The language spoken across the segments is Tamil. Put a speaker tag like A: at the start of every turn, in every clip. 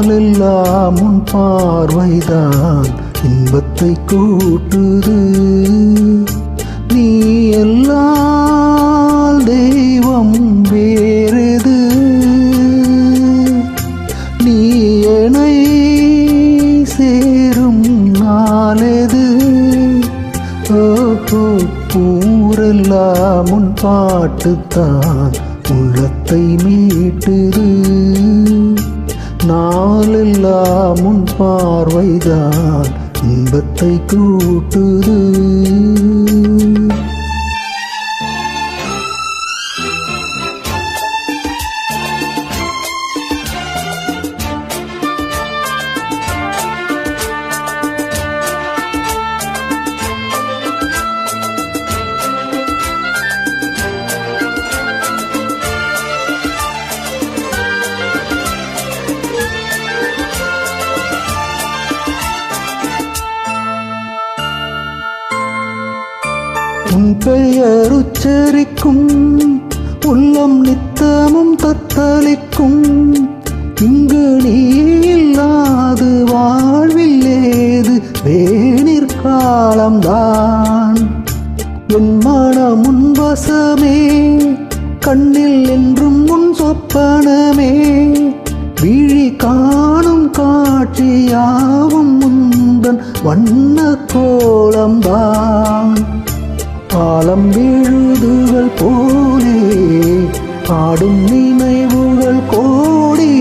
A: நாளெல்லாம் உன் பார்வைதான் இன்பத்தை கூட்டுது. நீ எல்லால் தெய்வம் வேறுது. நீ என்னை சேரும் நாளெது. ஊரெல்லாம் உன் பாட்டுத்தான் உள்ளத்தை மீட்டுது. நாளெல்லாம் உன் பார்வைதான் இன்பத்தை கூட்டுது. உன் பெயர் உச்சரிக்கும் உள்ளம் நித்தமும் தத்தளிக்கும். இங்கு நீ இல்லாது வாழ்வில் ஏது வேணிற் காலம்தான். என் மனம் உன் வசமே, கண்ணில் என்றும் உன் சொப்பனமே. விழி காணும் காட்சியாவும் முந்தன் வண்ண கோலம்தான். காலம் விழுதுகள் போலே ஆடும் நினைவுகள் கோடி.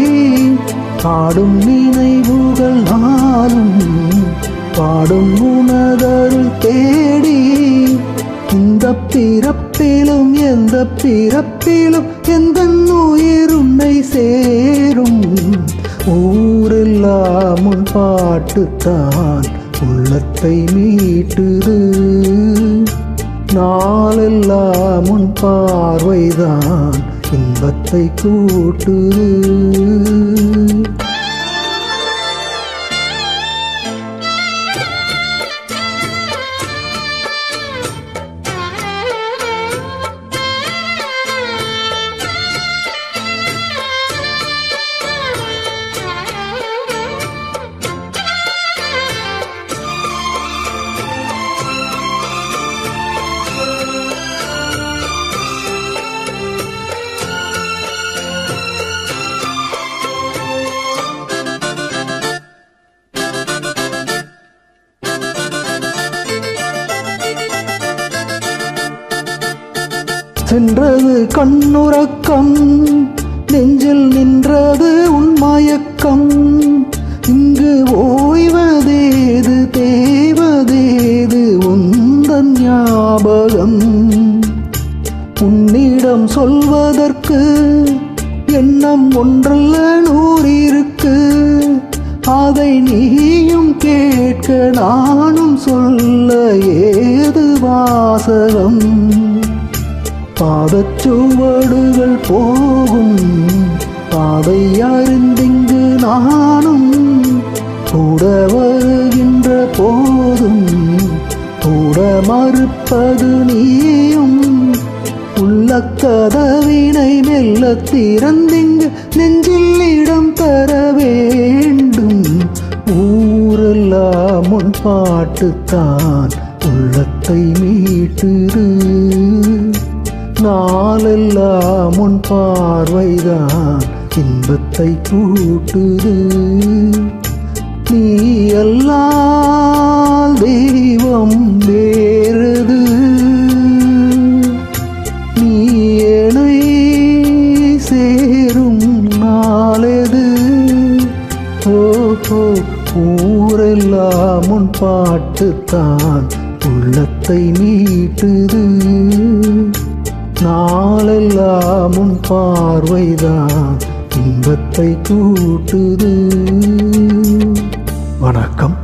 A: ஆடும் நினைவுகள் நாளும் பாடும் உணதருள் தேடி. இந்த பிறப்பிலும் எந்த பிறப்பிலும் எந்த உயிர் உன்னை சேரும். ஊரெல்லாம் உன் பாட்டுத்தான் உள்ளத்தை மீட்டுது. நாளெல்லாம் உன் பார்வைதான் இன்பத்தை கூட்டுது. சென்றது கண்ணுறக்கம், நெஞ்சில் நின்றது உன் மயக்கம். இங்கு ஓய்வதேது தேவதேது உந்தன் ஞாபகம். உன்னிடம் சொல்வதற்கு எண்ணம் ஒன்றல்ல நூறிருக்கு. அதை நீயும் கேட்க நானும் சொல்ல ஏது வாசகம். பாதச்சுவடுகள் போகும் பாதை அறிந்திங்கு நானும் கூட வருகின்ற போதும் கூட மறுப்பது நீயும். உள்ள கதவினை மெல்ல திறந்திங்கு நெஞ்சில் இடம் தர வேண்டும். ஊரெல்லாம் உன் பாட்டுத்தான் உள்ளத்தை மீட்டுது. நாளெல்லாம் உன் பார்வைதான் இன்பத்தை கூட்டுது. நீ எல்லால் தெய்வம் வேறுது. நீ என்னை சேரும் நாளெது. ஊரெல்லாம் உன் பாட்டுத்தான் உள்ளத்தை மீட்டுது. நாளெல்லாம் உன் பார்வைதான் இன்பத்தை கூட்டுது. வணக்கம்.